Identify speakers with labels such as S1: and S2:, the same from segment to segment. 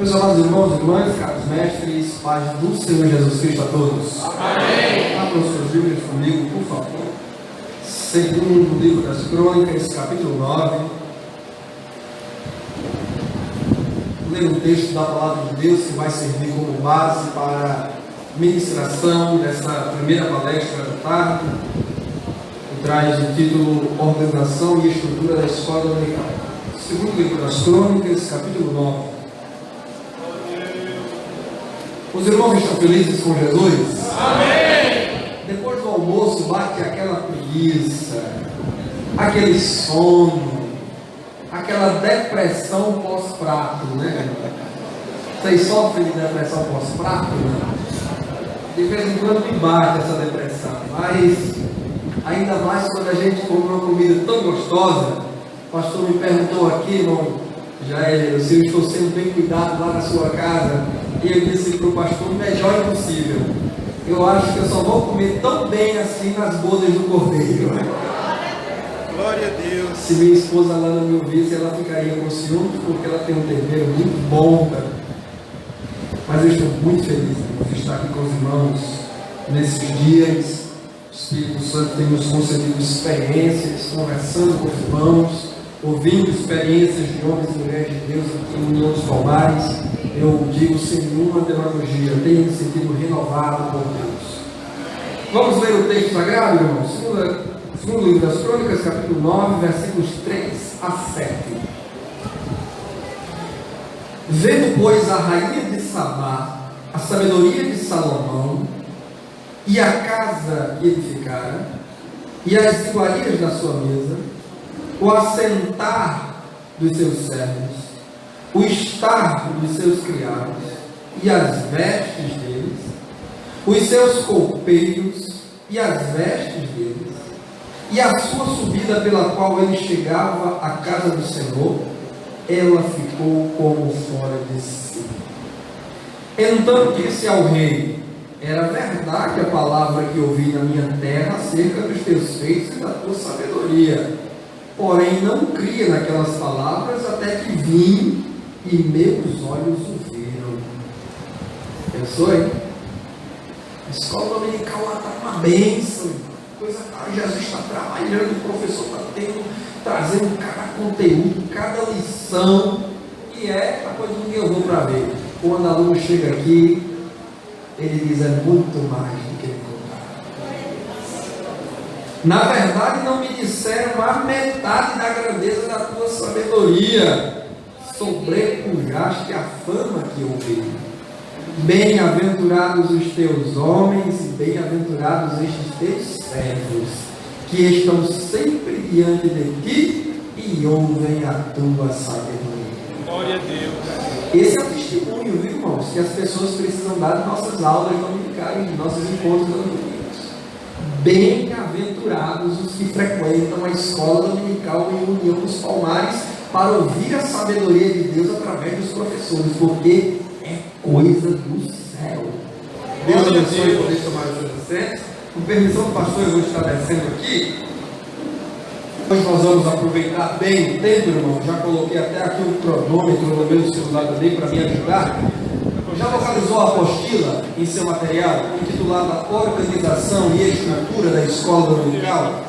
S1: Meus amados irmãos e irmãs, caros mestres, paz do Senhor Jesus Cristo a todos.
S2: Amém.
S1: Abram suas Bíblias comigo, por favor. Segundo livro das Crônicas, capítulo 9. Ler um texto da palavra de Deus que vai servir como base para a ministração dessa primeira palestra da tarde, que traz o título Organização e Estrutura da Escola Dominical. Segundo livro das Crônicas, capítulo 9. Os irmãos estão felizes com Jesus?
S2: Amém!
S1: Depois do almoço bate aquela preguiça, aquele sono, aquela depressão pós-prato, né? Vocês sofrem de depressão pós-prato, né? De vez em quando me bate essa depressão, mas ainda mais quando a gente come uma comida tão gostosa. O pastor me perguntou aqui, irmão Jair, se eu estou sendo bem cuidado lá na sua casa, e eu disse para o pastor, o melhor impossível. Eu acho que eu só vou comer tão bem assim nas bodas do cordeiro.
S2: Glória a Deus.
S1: Se minha esposa lá não me ouvisse, ela ficaria com ciúme, porque ela tem um tempero muito bom. Mas eu estou muito feliz de estar aqui com os irmãos nesses dias. O Espírito Santo tem nos concedido experiências, conversando com os irmãos, ouvindo experiências de homens e mulheres de Deus aqui em União dos Palmares. Eu digo sem nenhuma demagogia, tenho me sentido renovado por Deus. Vamos ler o texto sagrado, irmãos? Segundo livro das Crônicas, capítulo 9, versículos 3 a 7. Vendo, pois, a rainha de Sabá, a sabedoria de Salomão, e a casa que edificara, e as iguarias da sua mesa, o assentar dos seus servos, o estar dos seus criados, e as vestes deles, os seus copeiros, e as vestes deles, e a sua subida pela qual ele chegava à casa do Senhor, ela ficou como fora de si. Então disse ao rei: era verdade a palavra que ouvi na minha terra acerca dos teus feitos e da tua sabedoria. Porém não cria naquelas palavras até que vim e meus olhos o viram. Pensou, hein? A escola dominical lá está uma bênção. Jesus está trabalhando, o professor está trazendo cada conteúdo, cada lição, e é a coisa que eu vou para ver. Quando o aluno chega aqui, ele diz: é muito mais do que ele contar. Na verdade, não me disseram a metade da grandeza da tua sabedoria, sobrepujaste a fama que eu vi. Bem-aventurados os teus homens e bem-aventurados estes teus servos, que estão sempre diante de ti e ouvem a tua sabedoria.
S2: Glória a Deus.
S1: Esse é o testemunho, viu, irmãos, que as pessoas precisam dar de nossas aulas dominicais, de nossos encontros dominicais. Bem-aventurados os que frequentam a escola dominical em União dos Palmares para ouvir a sabedoria de Deus através dos professores, porque é coisa do céu. Deus abençoe e poder tomar os seus assentos. Com permissão do pastor, eu vou estar descendo aqui. Hoje nós vamos aproveitar bem o tempo, irmão. Já coloquei até aqui um cronômetro no meu celular também para me ajudar. Já localizou a apostila em seu material, intitulada Organização e Estrutura da Escola Dominical?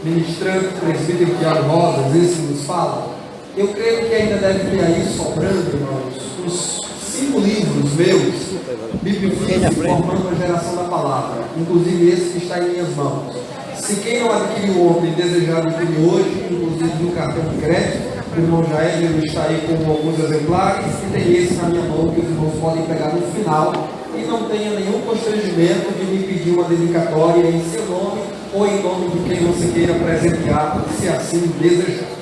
S1: Ministrante presbítero Tiago Rosas, esse nos fala. Eu creio que ainda deve ter aí sobrando, irmãos, uns 5 livros meus, Bibliofísica, formando a geração da palavra, inclusive esse que está em minhas mãos. Se quem não adquiriu ontem desejar adquirir hoje, inclusive no cartão de crédito, o irmão Jair está aí com alguns exemplares, e tem esse na minha mão que os irmãos podem pegar no final, e não tenha nenhum constrangimento de me pedir uma dedicatória em seu nome ou em nome de quem você queira presentear, se assim desejar.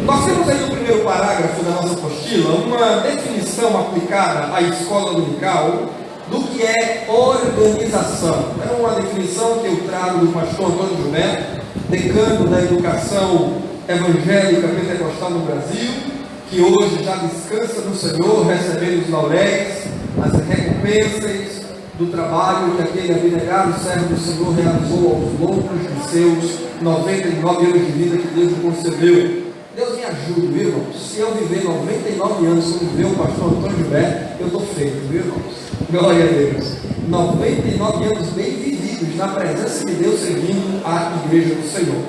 S1: Nós temos aí no primeiro parágrafo da nossa apostila uma definição aplicada à escola dominical do que é organização. É uma definição que eu trago do pastor Antônio Gilberto, decano da educação evangélica pentecostal no Brasil, que hoje já descansa no Senhor, recebendo os lauréis, as recompensas do trabalho que aquele abnegado servo do Senhor realizou aos longos de seus 99 anos de vida que Deus lhe concedeu. Deus me ajude, viu, irmãos? Se eu viver 99 anos como viveu o pastor Antônio Gilberto, eu estou feito, viu, irmãos? Glória a Deus. 99 anos bem vividos na presença de Deus, servindo a igreja do Senhor.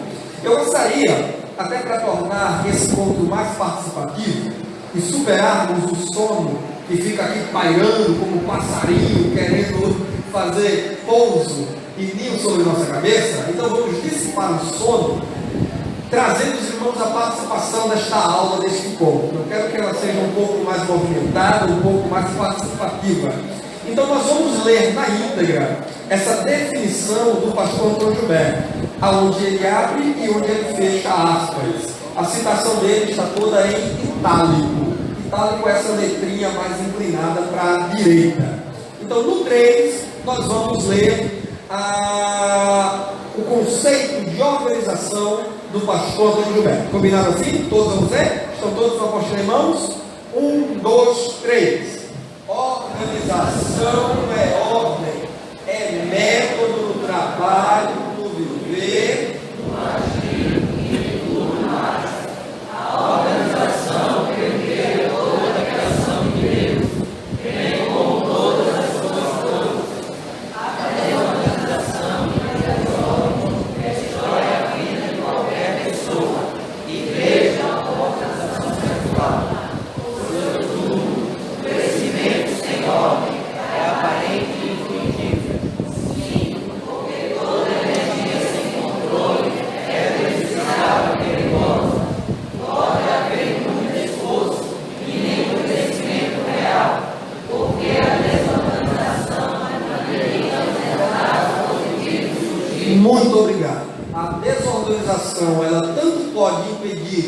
S1: Eu gostaria, até para tornar esse ponto mais participativo e superarmos o sono que fica aqui pairando como um passarinho querendo fazer pouso e ninho sobre nossa cabeça, então vamos dissipar o sono, trazendo os irmãos a participação desta aula, deste encontro. Eu quero que ela seja um pouco mais movimentada, um pouco mais participativa. Então nós vamos ler na íntegra essa definição do pastor Antônio Gilberto, aonde ele abre e onde ele fecha aspas. A citação dele está toda em itálico. Itálico é essa letrinha mais inclinada para a direita. Então no 3 nós vamos ler o conceito de organização do pastor Antônio Gilberto. Combinado assim? Todos vamos ler? Estão todos com a apostila em mãos? 1, 2, 3. Organização é ordem, é método do trabalho, do viver, do agir e tudo mais. A organização prevê toda a criação de Deus, bem como todas as suas coisas. A desorganização e a desordem destrói a vida de qualquer pessoa e veja a organização sexual. Ordem é aparente e intuitiva. Sim, porque toda energia sem controle é prejudicial e perigosa. Pode haver muito esforço e nenhum crescimento real, porque a desorganização limita os resultados positivos surgidos. Muito obrigado. A desorganização, ela tanto pode impedir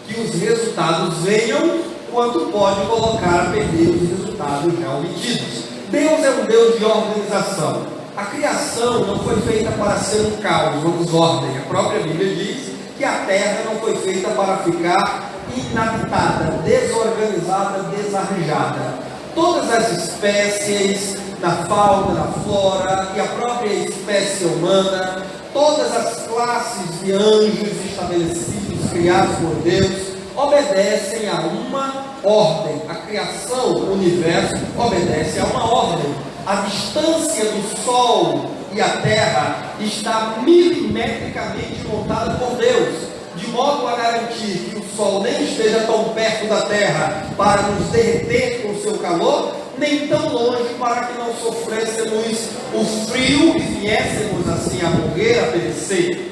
S1: que os resultados venham, quanto pode colocar a perder os resultados já obtidos. Deus é um Deus de organização. A criação não foi feita para ser um caos ou desordem. A própria Bíblia diz que a terra não foi feita para ficar inabitada, desorganizada, desarranjada. Todas as espécies da fauna, da flora e a própria espécie humana, todas as classes de anjos estabelecidos, criados por Deus, obedecem a uma ordem. A criação, o universo, obedece a uma ordem. A distância do Sol e a Terra está milimetricamente montada por Deus, de modo a garantir que o Sol nem esteja tão perto da Terra para nos derreter com o seu calor, nem tão longe para que não sofrêssemos o frio e viéssemos assim a morrer, a perecer.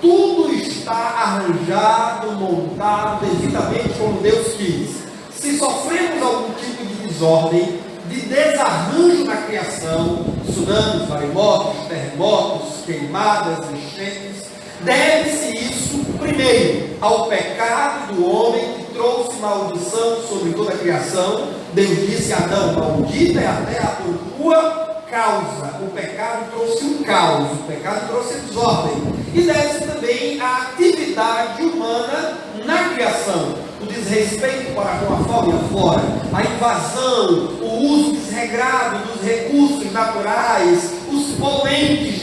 S1: Tudo está arranjado, montado, devidamente como Deus quis. Se sofremos algum tipo de desordem, de desarranjo na criação, tsunamis, maremotos, terremotos, queimadas, enchentes, deve-se isso, primeiro, ao pecado do homem que trouxe maldição sobre toda a criação. Deus disse a Adão: maldita é a terra por tua causa. O pecado trouxe um caos, o pecado trouxe desordem. E deve-se também à atividade humana na criação, o desrespeito para com a fauna e a flora, a invasão, o uso desregrado dos recursos naturais, os poluentes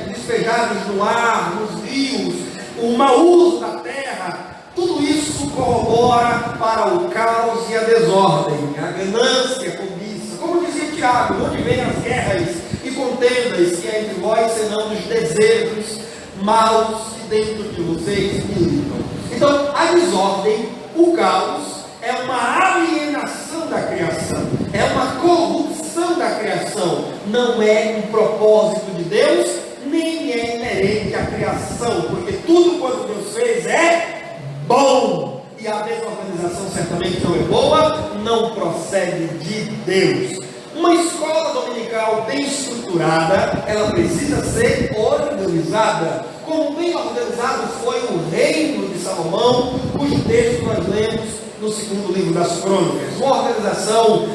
S1: despejados no ar, nos rios, o mau uso da terra. Tudo isso corrobora para o caos e a desordem, a ganância, a cobiça. Como dizia Tiago: onde vêm as guerras e contendas que é entre vós, senão dos desejos maus que dentro de vocês militam. Então, a desordem, o caos, é uma alienação da criação, é uma corrupção da criação. Não é um propósito de Deus, nem é inerente à criação, porque tudo quanto Deus fez é bom, e a desorganização certamente não é boa, não procede de Deus. Uma escola dominical bem estruturada, ela precisa ser organizada, como bem organizado foi o reino de Salomão, cujo texto nós lemos no segundo livro das Crônicas. Uma organização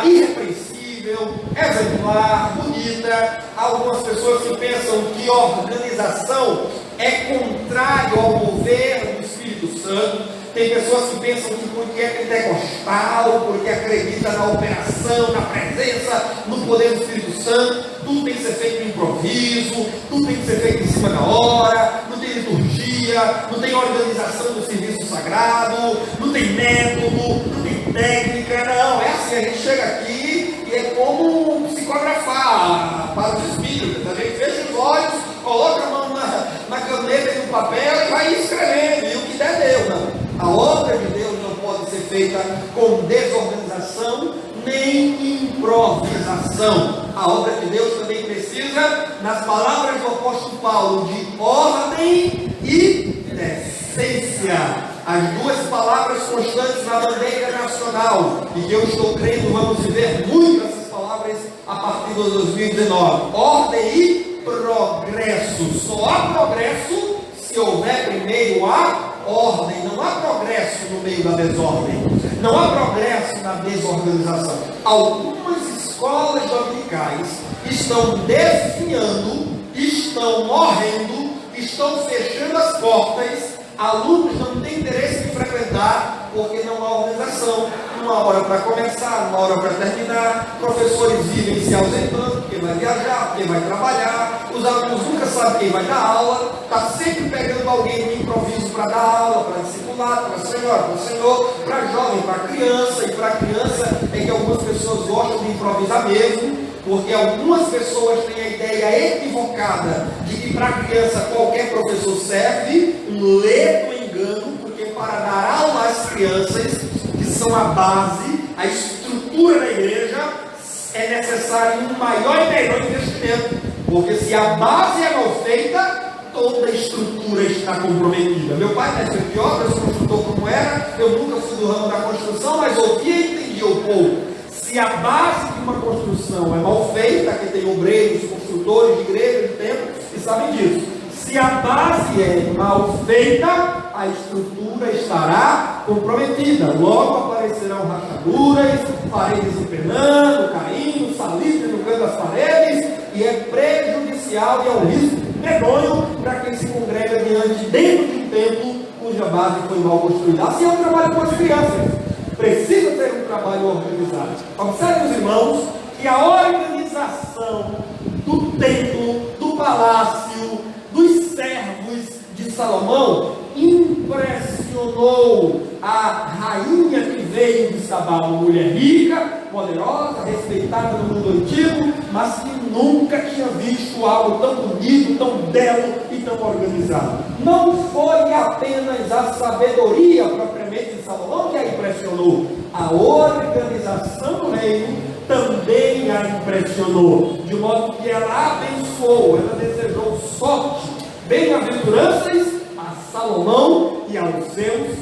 S1: irrepreensível, exemplar, bonita. Algumas pessoas que pensam que organização é contrário ao mover do Espírito Santo. Tem pessoas que pensam que porque é pentecostal, porque acredita na operação, na presença, no poder do Espírito Santo, tudo tem que ser feito no improviso, tudo tem que ser feito em cima da hora, não tem liturgia, liturgia, não tem organização do serviço sagrado, não tem método, não tem técnica, não. É assim, a gente chega aqui e é como psicografar para os espíritos. A gente fecha os olhos, coloca a mão na caneta e no papel e vai escrevendo, e o que der deu, não. A obra de Deus não pode ser feita com desorganização nem improvisação. A obra de Deus também precisa, nas palavras do apóstolo Paulo, de ordem e decência. As duas palavras constantes na bandeira nacional, e que eu estou crendo, vamos viver muito essas palavras a partir de 2019. Ordem e progresso. Só há progresso se houver primeiro a ordem. Não há progresso no meio da desordem. Não há progresso na desorganização. Algumas escolas dominicais estão desviando, estão morrendo, estão fechando as portas. Alunos não têm interesse em frequentar porque não há organização. Uma hora para começar, uma hora para terminar. Professores vivem se ausentando porque vai viajar, porque vai trabalhar. Os alunos nunca sabem quem vai dar aula. Está sempre pegando alguém no improviso para dar aula, para discipular, para senhora, para o senhor, para jovem, para criança. E para criança é que algumas pessoas gostam de improvisar mesmo, porque algumas pessoas têm a ideia equivocada de que para criança qualquer professor serve. Um ledo engano, porque para dar aula às crianças, que são a base, a estrutura da igreja, é necessário um maior e melhor investimento, porque se a base é mal feita, toda a estrutura está comprometida. Meu pai, mestre de obras, construtor como era, eu nunca fui do ramo da construção, mas ouvia e entendia um pouco. Se a base de uma construção é mal feita, que tem obreiros, construtores de igreja, de templo, e sabem disso. Se a base é mal feita, a estrutura estará comprometida. Logo aparecerão rachaduras, paredes empenando, caindo, salitre no canto das paredes, e é prejudicial e é um risco medonho para quem se congrega dentro de um templo cuja base foi mal construída. Assim é o trabalho com as crianças. Precisa ter um trabalho organizado. Observe, os irmãos, que a organização do templo, do palácio, dos servos de Salomão impressionou a rainha que veio de Sabá, uma mulher rica, poderosa, respeitada no mundo antigo, mas que nunca tinha visto algo tão bonito, tão belo e tão organizado. Não foi apenas a sabedoria propriamente de Salomão que a impressionou, a organização do reino também a impressionou, de modo que ela abençoou, ela desejou sorte, bem-aventuranças a Salomão e aos seus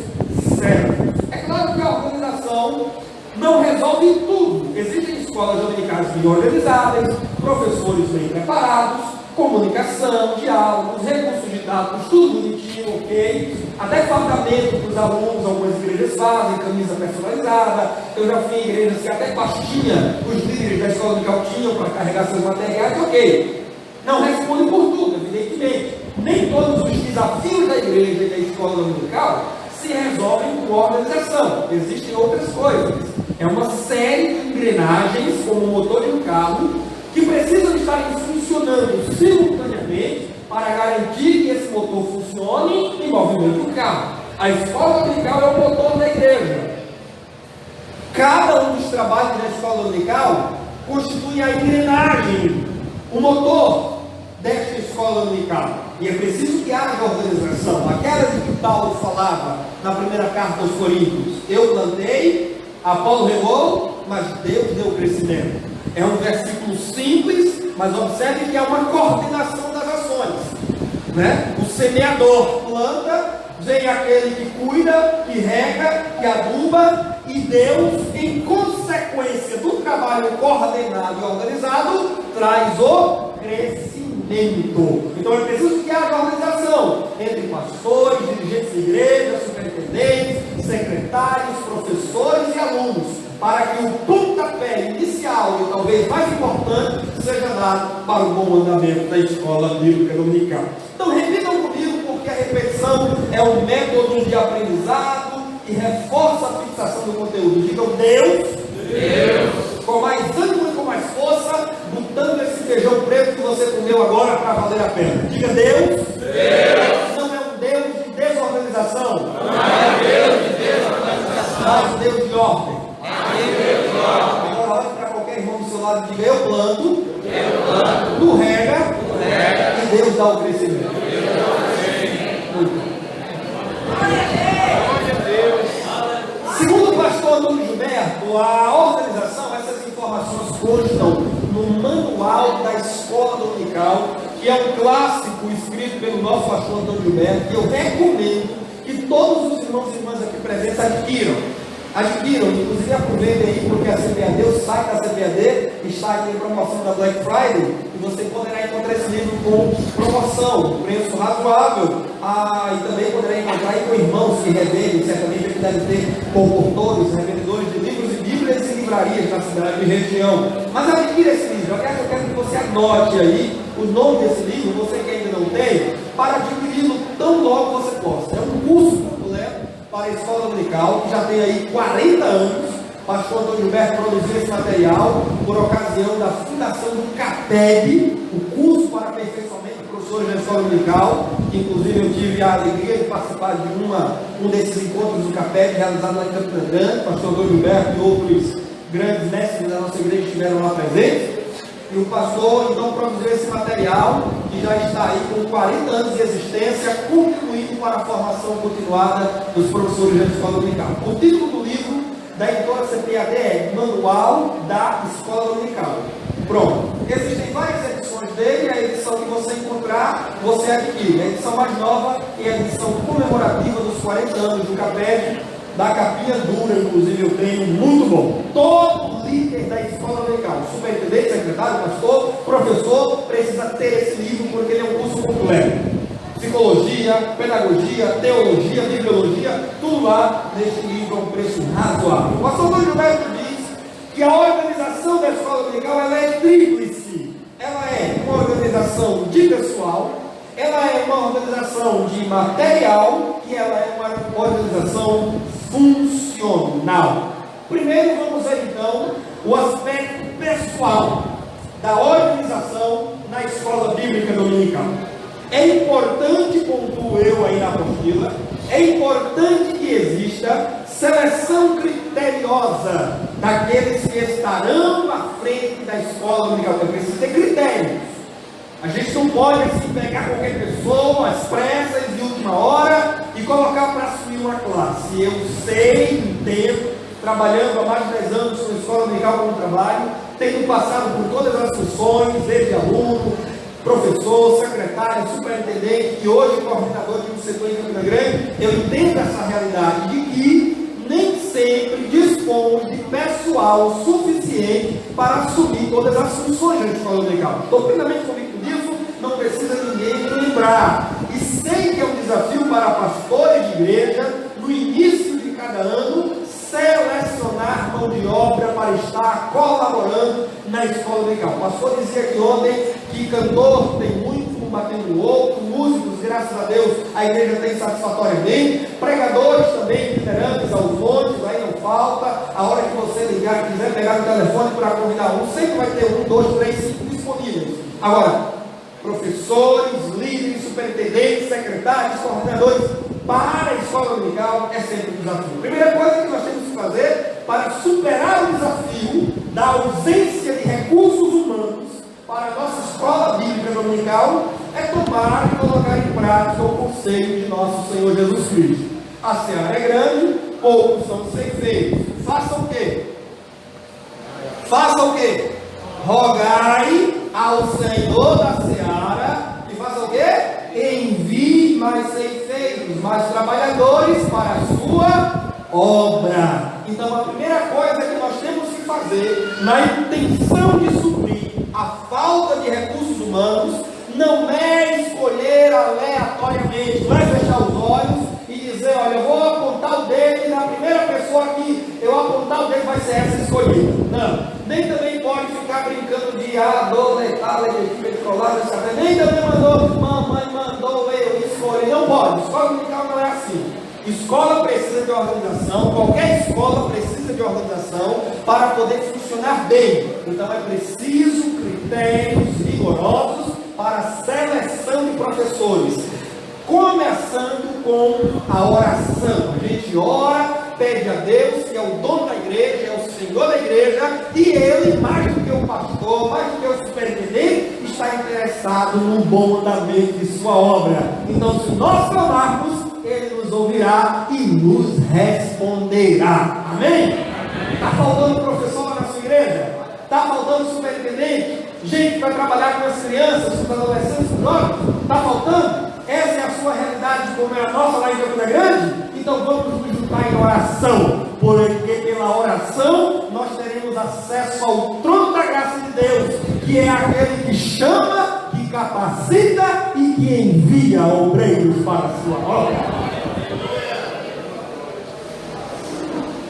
S1: servos. É claro que a organização não resolve tudo. Existem escolas dominicais bem organizadas, professores bem preparados, comunicação, diálogos, recursos didáticos, tudo bonitinho, ok? Até fartamento para os alunos, algumas igrejas fazem, camisa personalizada. Eu já fui em igrejas que até pastinha os líderes da escola dominical tinham para carregar seus materiais, ok? Não responde por tudo, evidentemente. Nem todos os desafios da igreja e da escola dominical se resolvem com organização. Existem outras coisas. É uma série de engrenagens, como o motor de um carro, que precisam estar funcionando simultaneamente para garantir que esse motor funcione e movimente o carro. A escola dominical é o motor da igreja. Cada um dos trabalhos da escola dominical constitui a engrenagem, o motor desta escola dominical. E é preciso que haja organização. Aquela de que Paulo falava na primeira carta aos Coríntios: eu plantei, Apolo regou, mas Deus deu o crescimento. É um versículo simples, mas observe que há uma coordenação das ações, né? O semeador planta, vem aquele que cuida, que rega, que aduba, e Deus, em consequência do trabalho coordenado e organizado, traz o crescimento. Então é preciso que haja organização entre pastores, dirigentes de igreja, superintendentes, secretários, professores e alunos, para que o pontapé inicial e talvez mais importante seja dado para o bom andamento da escola bíblica dominical. Então repitam comigo, porque a repetição é um método de aprendizado e reforça a fixação do conteúdo. Digam: Deus, com mais ânimo e com mais força, botando esse feijão preto que você comeu agora para valer a pena. Diga: Deus, não é um Deus
S3: organização? Mais Deus de ordem. Agora olhe para qualquer irmão do seu lado e diga: eu planto, tu rega, e Deus dá o crescimento. Segundo o pastor Antônio Gilberto, a organização, essas informações constam no manual da escola dominical, que é um clássico escrito pelo nosso pastor Antônio Gilberto, que eu recomendo que todos os irmãos e irmãs aqui presentes adquiram, inclusive aproveitem aí, porque a CBAD, o site da CBAD está aqui em promoção da Black Friday, e você poderá encontrar esse livro com promoção, preço razoável, e também poderá encontrar aí com irmãos que revendem, certamente aqui deve ter comportores, revendedores de livros e bíblias e livrarias na cidade e região. Mas adquira esse livro. Aliás, eu quero que você anote aí o nome desse livro, você que ainda não tem, para adquiri-lo tão logo você possa. É um curso completo para a escola dominical, que já tem aí 40 anos. O pastor Antônio Gilberto produziu esse material por ocasião da fundação do CAPEB, o curso para aperfeiçoamento de professores da escola dominical, que inclusive eu tive a alegria de participar de um desses encontros do CAPEB, realizado lá em Campina Grande. O pastor Antônio Gilberto e outros grandes mestres da nossa igreja estiveram lá presentes. E o pastor então produziu esse material, que já está aí com 40 anos de existência, contribuindo para a formação continuada dos professores da escola dominical. O título do livro da editora CPAD é Manual da Escola Dominical. Pronto. Existem várias edições dele, a edição que você encontrar, você adquire. A edição mais nova é a edição comemorativa dos 40 anos do CAPEB, da capinha dura, inclusive eu tenho, muito bom. Todo líder da escola dominical, superintendente, secretário, pastor, professor, precisa ter esse livro, porque ele é um curso completo. Psicologia, pedagogia, teologia, bibliologia, tudo lá neste livro a um preço razoável. O pastor Antônio Gilberto diz que a organização da escola dominical ela é tríplice. Ela é uma organização de pessoal, ela é uma organização de material e ela é uma organização funcional. Primeiro vamos ver então o aspecto pessoal da organização na escola bíblica dominical. É importante, pontuo eu aí na apostila, é importante que exista seleção criteriosa daqueles que estarão à frente da escola dominical. Então precisa ter critérios. A gente não pode assim pegar qualquer pessoa às pressas de última hora e colocar para assumir uma classe. Eu sei, entendo, trabalhando há mais de 10 anos com a escola dominical como trabalho, tendo passado por todas as funções, desde aluno, professor, secretário, superintendente e hoje coordenador de um setor em Campina Grande, eu entendo essa realidade de que nem sempre dispomos de pessoal suficiente para assumir todas as funções da escola dominical. Estou plenamente convicto disso, não precisa ninguém me lembrar. E sei que é um desafio para pastores de igreja, no início de cada ano, selecionar mão de obra para estar colaborando na escola dominical. O pastor dizia aqui ontem que cantor tem muito, um batendo no outro, músicos, graças a Deus, a igreja tem satisfatoriamente, pregadores também, liderantes aos montes, aí não falta, a hora que você ligar, quiser pegar o telefone para convidar um, sempre vai ter 1, 2, 3, 5 disponíveis. Agora, professores, líderes, superintendentes, secretários, coordenadores, para a escola dominical é sempre um desafio. A primeira coisa que nós temos que fazer para superar o desafio da ausência de recursos humanos para a nossa escola bíblica dominical é tomar e colocar em prática o conselho de nosso Senhor Jesus Cristo. A seara é grande, poucos são ceifeiros. Faça o quê? Faça o quê? Rogai ao Senhor da seara e faça o quê? Envie mais ceifeiros, mais trabalhadores para a sua obra. Então a primeira coisa que nós temos que fazer na intenção de suprir a falta de recursos humanos não é escolher aleatoriamente, não é fechar os olhos e dizer, olha, eu vou apontar o dedo e na primeira pessoa que eu apontar o dedo vai ser essa escolhida. Não, nem também pode ficar brincando de adoletar, nem também mamãe mandou eu escolher, não pode, escola dominical não é assim. Escola precisa de organização, qualquer escola precisa de organização para poder funcionar bem. Então é preciso critérios rigorosos para a seleção de professores, começando com a oração. A gente ora, pede a Deus, que é o dono da igreja, é o Senhor da igreja, e Ele, mais do que o pastor, mais do que o superintendente, está interessado no bom andamento de sua obra. Então, se nós clamarmos, Ele nos ouvirá e nos responderá. Amém? Está faltando professor na sua igreja? Está faltando superintendente? Gente que vai trabalhar com as crianças, com os adolescentes, com os jovens? Está faltando? Essa é a sua realidade, como é a nossa lá em Campina Grande? Então vamos nos juntar em oração, porque pela oração nós teremos acesso ao trono da graça de Deus, que é aquele que chama, que capacita e que envia obreiros para a sua obra.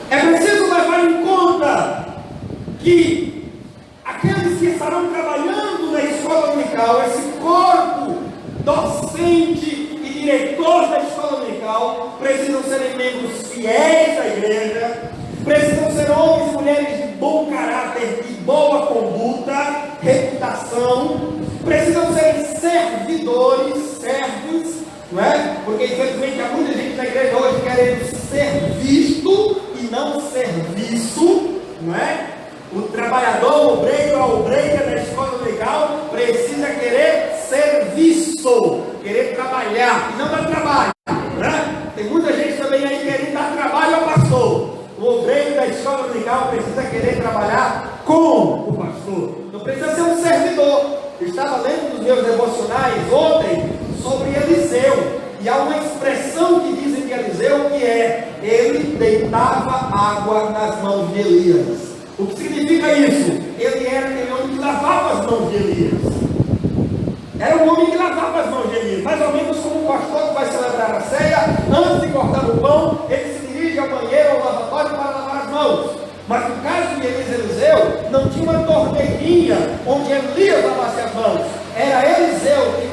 S3: É preciso levar em conta que aqueles que estarão trabalhando na escola dominical, esse corpo docente e diretor da escola dominical, precisam ser membros fiéis da igreja, precisam ser homens e mulheres de bom caráter e boa conduta, reputação, precisam ser servidores, servos, não é? Porque infelizmente há muita gente na igreja hoje querendo ser visto e não serviço, não é? O trabalhador, o obreiro, a obreira da escola dominical precisa querer ser visto, querer trabalhar, e não dar trabalho, né? Tem muita gente também aí querendo dar trabalho ao pastor. O obreiro da escola dominical precisa querer trabalhar com o pastor, não precisa ser um servidor. Eu estava lendo nos meus devocionais ontem sobre Eliseu, e há uma expressão que dizem de Eliseu que é: ele deitava água nas mãos de Elias. O que significa isso? Ele era aquele homem que lavava as mãos de Elias. Era um homem que lavava as mãos de Elias, mais ou menos como um pastor que vai celebrar a ceia, antes de cortar o pão, ele se dirige ao banheiro, ao lavatório para lavar as mãos. Mas no caso de Elias e Eliseu, não tinha uma torneirinha onde Elias lavasse as mãos. Era Eliseu que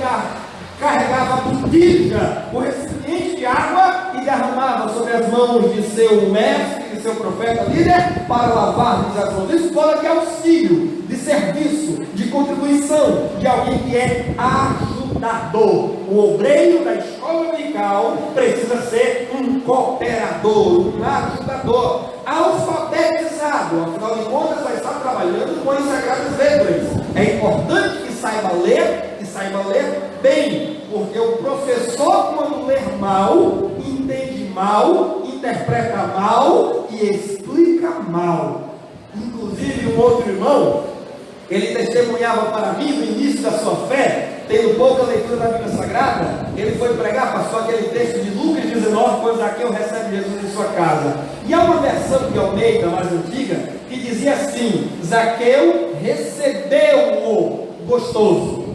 S3: carregava a botija, o recipiente de água, e derramava sobre as mãos de seu mestre, de seu profeta líder, para lavar-lhes as mãos. Isso fala de auxílio, de serviço, de contribuição, de alguém que é ajudador. O obreiro da escola dominical precisa ser um cooperador, um ajudador, alfabetizado. Afinal de contas, vai estar trabalhando com as sagradas letras. É importante que saiba ler, e saiba ler bem, porque o professor, quando ler mal, entende mal, interpreta mal e explica mal. Inclusive, um outro irmão, ele testemunhava para mim no início da sua fé, tendo pouca leitura da Bíblia Sagrada. Ele foi pregar, passou aquele texto de Lucas 19, quando Zaqueu recebe Jesus em sua casa. E há uma versão de Almeida, mais antiga, que dizia assim: Zaqueu recebeu-o gostoso.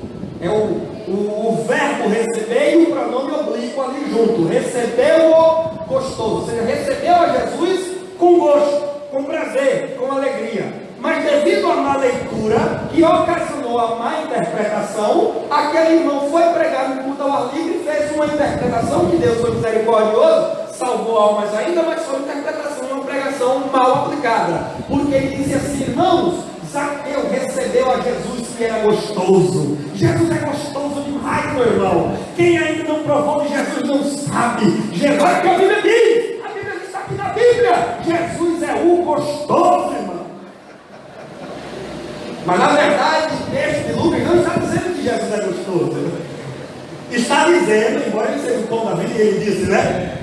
S3: É o verbo receber e o pronome oblíquo ali junto. Recebeu-o gostoso, ou seja, recebeu a Jesus com gosto, com prazer, com alegria. Mas devido à má leitura, que ocasionou a má interpretação, aquele irmão foi pregar no culto ao ar livre e fez uma interpretação que Deus foi misericordioso, salvou almas ainda, mas foi uma interpretação, uma pregação mal aplicada. Porque ele disse assim: irmãos, Zaqueu recebeu a Jesus que era gostoso. Jesus é gostoso demais, meu irmão. Quem ainda não provou de Jesus não sabe. Jesus é o que a Bíblia diz. A Bíblia está aqui na Bíblia. Jesus é o gostoso, irmão. Mas na verdade, o texto de Lucas não está dizendo que Jesus é gostoso. Está dizendo, embora ele seja o pão da vida, e ele disse, né?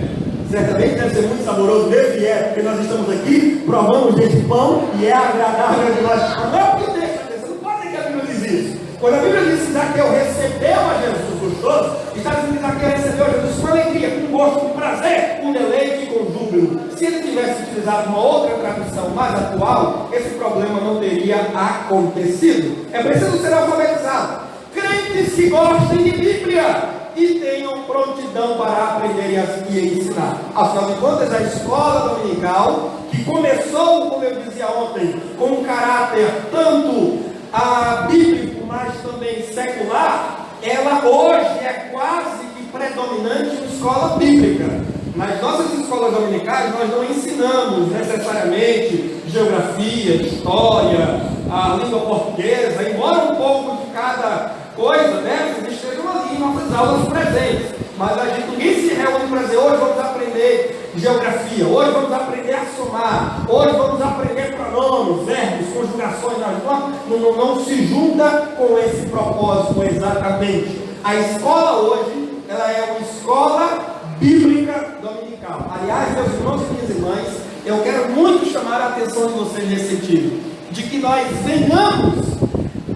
S3: Certamente deve ser muito saboroso mesmo, e é, porque nós estamos aqui, provamos desse pão e é agradável de nós. Mas não é porque o texto está dizendo, não pode ser que a Bíblia diz isso. Quando a Bíblia diz que Zaqueu recebeu a Jesus gostoso, está dizendo que Zaqueu recebeu a Jesus com alegria, com gosto, com prazer, com deleite e com júbilo. Se ele tivesse utilizado uma outra tradução mais atual, esse problema não teria acontecido. É preciso ser alfabetizado. Crentes que gostem de Bíblia e tenham prontidão para aprender e ensinar. Afinal de contas, a escola dominical, que começou, como eu dizia ontem, com um caráter tanto bíblico, mas também secular, ela hoje é quase que predominante em escola bíblica. Nas nossas escolas dominicais, nós não ensinamos necessariamente geografia, história, a língua portuguesa, embora um pouco de cada coisa dessas estejam ali em nossas aulas presentes. Mas ninguém se reúne para dizer, hoje vamos aprender geografia, hoje vamos aprender a somar, hoje vamos aprender pronomes, verbos, conjugações. Não se junta com esse propósito exatamente. A escola hoje, ela é uma escola bíblica dominical. Aliás, meus irmãos e minhas irmãs, eu quero muito chamar a atenção de vocês nesse sentido, de que nós venhamos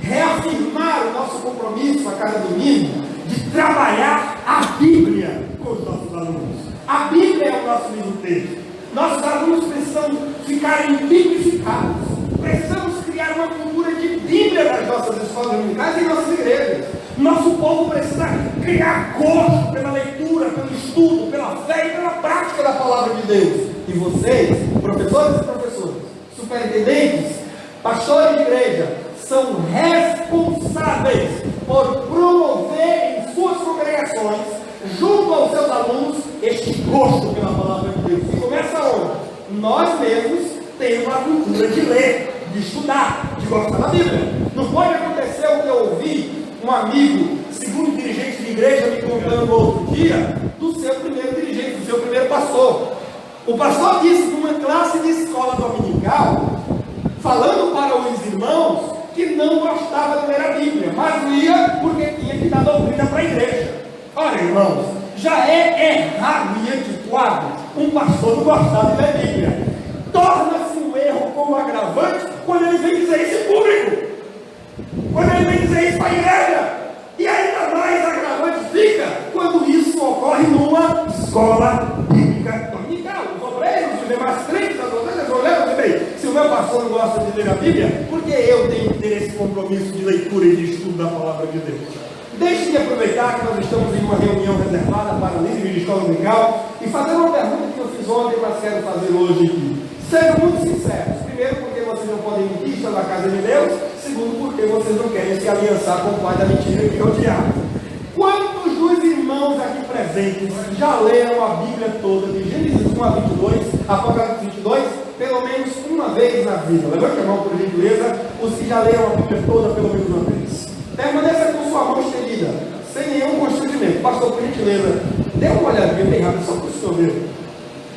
S3: reafirmar o nosso compromisso a cada domingo de trabalhar a Bíblia com os nossos alunos. A Bíblia é o nosso livro texto. Nossos alunos precisam ficarem biblificados. Precisamos criar uma cultura de Bíblia nas nossas escolas dominicais e em nossas igrejas. Nosso povo precisa criar gosto pela leitura, pelo estudo, pela fé e pela prática da palavra de Deus. E vocês, professores e professoras, superintendentes, pastores de igreja, são responsáveis por promover em suas congregações, junto aos seus alunos, este gosto pela palavra de Deus. E começa onde? Nós mesmos temos a cultura de ler, de estudar, de gostar da Bíblia. Não pode acontecer o que eu ouvi um amigo, segundo dirigente de igreja, me contando no outro dia, do seu primeiro dirigente, do seu primeiro pastor. O pastor disse numa classe de escola dominical, falando para os irmãos, que não gostava de ler a Bíblia, mas lia porque tinha que dar doutrina para a igreja. Olha, irmãos, já é errado e antiquado um pastor não gostar de ler a Bíblia. Torna-se um erro como agravante quando ele vem dizer isso em público, quando ele vem dizer isso para a igreja. E ainda mais agravante fica quando isso ocorre numa escola bíblica dominical. Os obreiros, os demais crentes, as outras olhando e bem, se o meu pastor não gosta de ler a Bíblia, por que eu tenho que ter esse compromisso de leitura e de estudo da palavra de Deus? Deixe-me aproveitar que nós estamos em uma reunião reservada para líderes de escola dominical e fazer uma pergunta que eu fiz ontem, mas quero fazer hoje aqui. Sejam muito sinceros. Primeiro, porque vocês não podem mentir, estão na casa de Deus. Segundo, porque vocês não querem se aliançar com o pai da mentira, que é o diabo. Quantos dos irmãos aqui presentes já leram a Bíblia toda, de Gênesis 1 a 22, Apocalipse 22, pelo menos uma vez na vida? Levante a mão, por gentileza, os que já leram a Bíblia toda pelo menos uma vez. Permaneça com sua mão estendida, sem nenhum constrangimento. Pastor, por gentileza, dê uma olhadinha bem rápido, só para o senhor ver.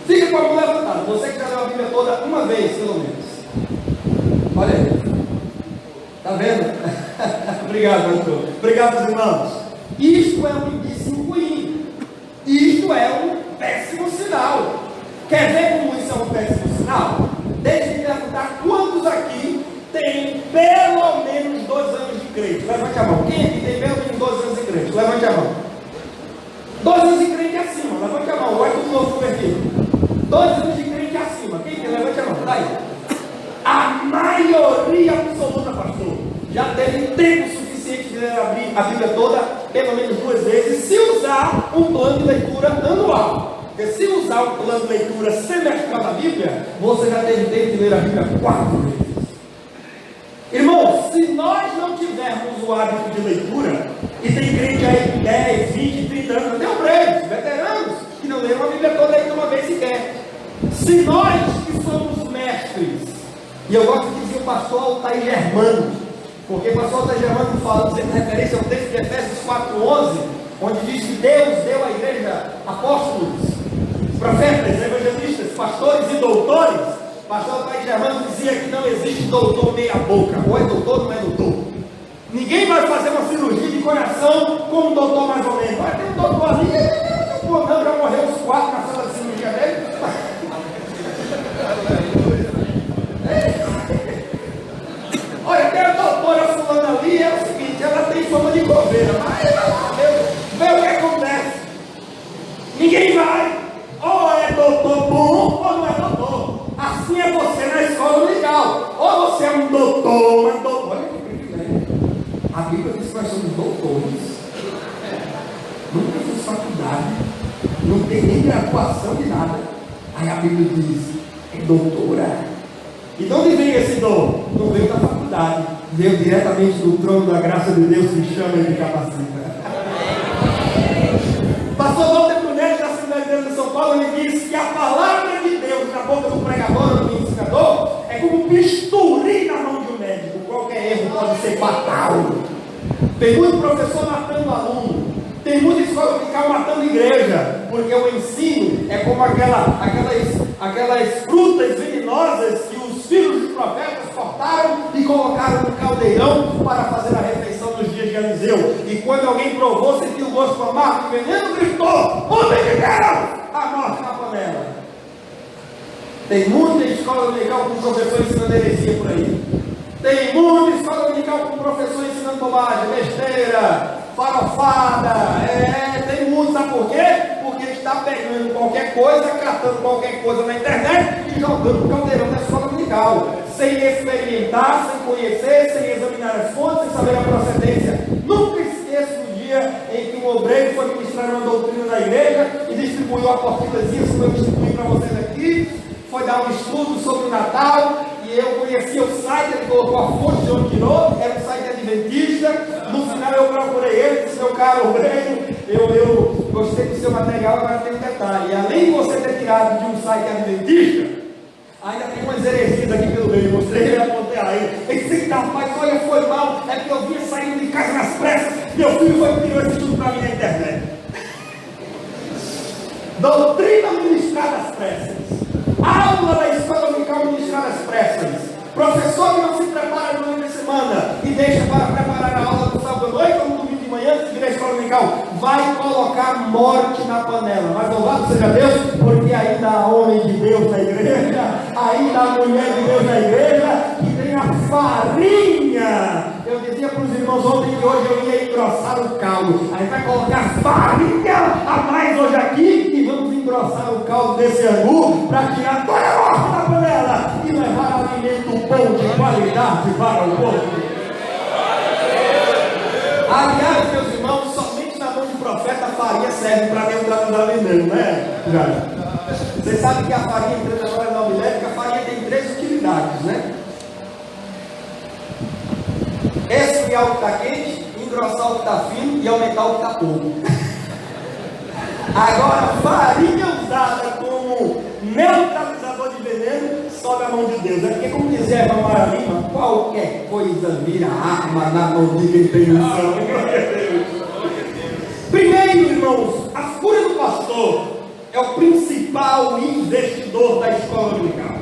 S3: Fica com a mão levantada, você que já leu a Bíblia toda uma vez, pelo menos. Olha aí. Está vendo? Obrigado, pastor. Obrigado, irmãos. Isto é um indício ruim. Isto é um péssimo sinal. Quer ver como isso é um péssimo sinal? Deixe-me perguntar quantos aqui têm pelo menos 2 anos de crente. Levante a mão. Quem aqui tem pelo menos 2 anos de crente? Levante a mão. 2 anos de crente acima. Levante a mão. Olha o novo convertido. 2 anos de crente acima. Quem tem? Levante a mão. Está aí. A maioria absoluta, pastor, já teve tempo suficiente de ler a Bíblia toda, pelo menos 2 vezes, se usar um plano de leitura anual. Porque se usar um plano de leitura semestral da Bíblia, você já teve tempo de ler a Bíblia 4 vezes. Irmãos, se nós não tivermos o hábito de leitura, e tem crente aí de 10, 20, 30 anos, até obreiros, veteranos, que não leram a Bíblia toda aí uma vez sequer. Se nós que somos mestres, e eu gosto de dizer o pastor Altair Germano, porque o pastor Altair Germano fala, fazendo referência ao texto de Efésios 4:11, onde diz que Deus deu à igreja apóstolos, profetas, evangelistas, pastores e doutores. O pastor Altair Germano dizia que não existe doutor meia boca, ou é doutor ou não é doutor. Ninguém vai fazer uma cirurgia de coração com um doutor mais ou menos. Vai ter um doutor ali, não, já morreu os 4 na sala de cirurgia dele. Olha, tem a doutora fulana ali, é o seguinte, ela tem fama de coveira, mas vê o que acontece. Ninguém vai, ou é doutor bom, ou não é doutor. Assim é você na escola legal. Ou você é um doutor, mas doutor. Olha que privilégio. A Bíblia diz que nós somos doutores. Nunca fiz faculdade, não tem nem graduação de nada. Aí a Bíblia diz, é doutora. E de onde veio esse dom? Não veio da faculdade, veio diretamente do trono da graça de Deus que chama e capacita. Pastor Walter Brunetti, da Assembleia de Deus de São Paulo, ele disse que a palavra de Deus na boca do pregador ou do ensinador é como um bisturi na mão de um médico. Qualquer erro pode ser fatal. Pergunta o professor matando o aluno. Tem muita escola dominical matando igreja, porque o ensino é como aquelas frutas venenosas que os filhos dos profetas cortaram e colocaram no caldeirão para fazer a refeição nos dias de Eliseu. E quando alguém provou, sentiu o gosto amargo, o veneno gritou: homem de Deus, a morte na panela. Tem muita escola dominical com professor ensinando heresia por aí. Tem muita escola dominical com professor ensinando bobagem, besteira, farofada. Tem muito, sabe por quê? Porque está pegando qualquer coisa, catando qualquer coisa na internet e jogando no caldeirão da escola dominical, sem experimentar, sem conhecer, sem examinar as fontes, sem saber a procedência. Nunca esqueço do dia em que um obreiro foi ministrar uma doutrina na igreja e distribuiu a portilhazinha, como eu distribuí para vocês aqui. Foi dar um estudo sobre o Natal e eu conhecia o site, ele colocou a fonte de onde tirou, era um site adventista. No final eu procurei ele, disse: meu caro obreiro, eu gostei do seu material, agora tem um detalhe: além de você ter tirado de um site adventista, ainda tem umas heresias aqui pelo meio. Mostrei ele, apontei aí. Ele disse: rapaz, olha, foi mal, é que eu vinha saindo de casa nas pressas, meu filho foi que tirou esse estudo para mim na internet. Doutrina ministrada às pressas. Aula da escola dominical ministrada às pressas. Professor que não se prepara no meio da semana e deixa para preparar a aula do sábado à noite ou no domingo de manhã, se virar a escola dominical, vai colocar morte na panela. Mas louvado seja Deus, porque ainda há homem de Deus na igreja, ainda há mulher de Deus na igreja, que tem a farinha. Eu dizia para os irmãos ontem que hoje eu ia engrossar o caldo. Aí vai colocar farinha a mais hoje aqui e vamos engrossar o caldo desse angu para tirar toda a morte da panela e levar alimento bom de qualidade para o povo. Aliás, meus irmãos, somente na mão de profeta a farinha serve para neutralizar veneno, né? Vocês sabem que a farinha, entrando agora na homilética, a farinha tem 3 utilidades, né? Esfriar o que está quente, engrossar o que está fino e aumentar o que está pouco. Agora, farinha usada como neutralizador de veneno sobe a mão de Deus. É porque, como dizia a irmã Mara Lima, qualquer coisa vira arma na mão de quem tem unção. Primeiro, irmãos, a fúria do pastor é o principal investidor da escola dominical,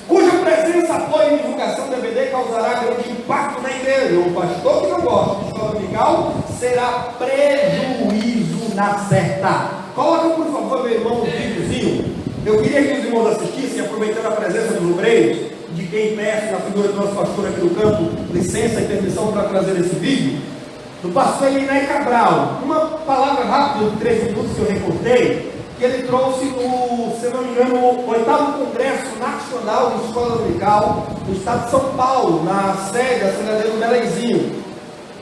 S3: cuja presença, apoio e divulgação do EBD causará grande impacto na igreja. O pastor que não gosta de escola dominical será prejuízo na certa. Coloca, por favor, meu irmão, um videozinho. Eu queria que os irmãos assistissem, aproveitando a presença dos obreiros, de quem peço, na figura do nosso pastor aqui no canto, licença e permissão para trazer esse vídeo, do pastor Elinei Cabral. Uma palavra rápida de 3 minutos que eu recortei, que ele trouxe no, se não me engano, o 8º Congresso Nacional de Escola Dominical do Estado de São Paulo, na sede da Assembleia do Belenzinho.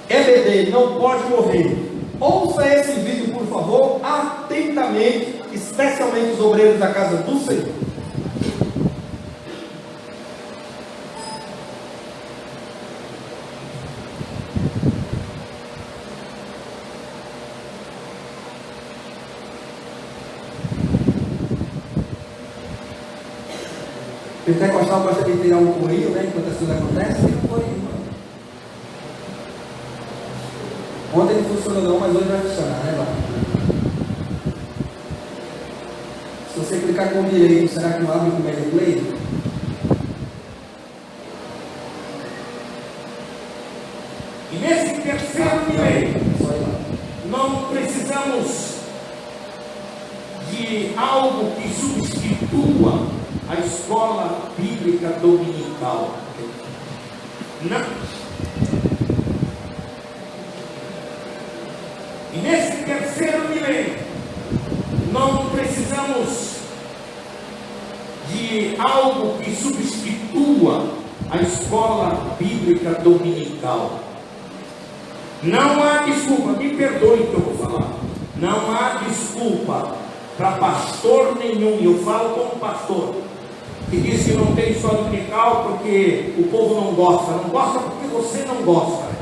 S3: EBD não pode morrer. Ouça esse vídeo, por favor, atentamente, especialmente os obreiros da casa do Senhor.
S1: O pentecostal gosta de tirar um coelho, né? Enquanto as coisas acontecem, tira um coelho. Ontem não funcionou não, mas hoje vai funcionar, né, Val? Se você clicar com o direito, será que não abre com o media play?
S4: E nesse terceiro milênio, não precisamos de algo que substitua a escola bíblica dominical. Não. E nesse terceiro milênio, não precisamos de algo que substitua a escola bíblica dominical. Não há desculpa, me perdoe que eu vou falar. Não há desculpa para pastor nenhum, e eu falo como pastor, que diz que não tem escola dominical porque o povo não gosta. Não gosta porque você não gosta.